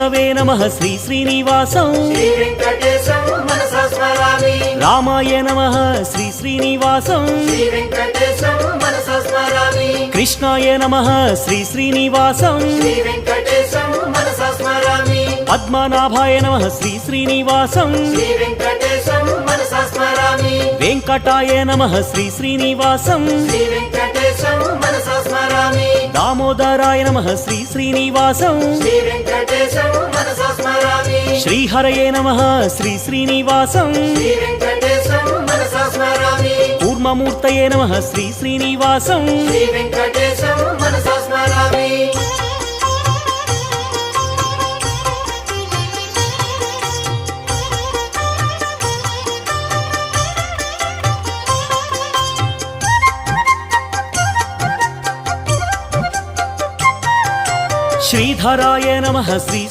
वे नमः श्री श्रीनिवासं श्री वेंकटेशं मनसा स्मरामि। रामाय नमः श्री श्रीनिवासं श्री वेंकटेशं मनसा स्मरामि। कृष्णाय नमः श्री श्रीनिवासं श्री वेंकटेशं मनसा स्मरामि। पद्मनाभाय नमः श्री श्रीनिवासं श्री वेंकटेशं मनसा स्मरामि। वेंकटाय नमः श्री श्रीनिवासं श्री वेंकटेशं मनसा स्मरामि। दामोदराय नमः श्री श्रीनिवासं श्री वेंकटेशं मनसा स्मरामि। श्रीहरये नमः श्री श्रीनिवासं श्री वेंकटेशं मनसा स्मरामि। कूर्ममूर्तये नमः श्री श्रीनिवासं श्री वेंकटेशं मनसा स्मरामि। श्रीधराय नमः श्री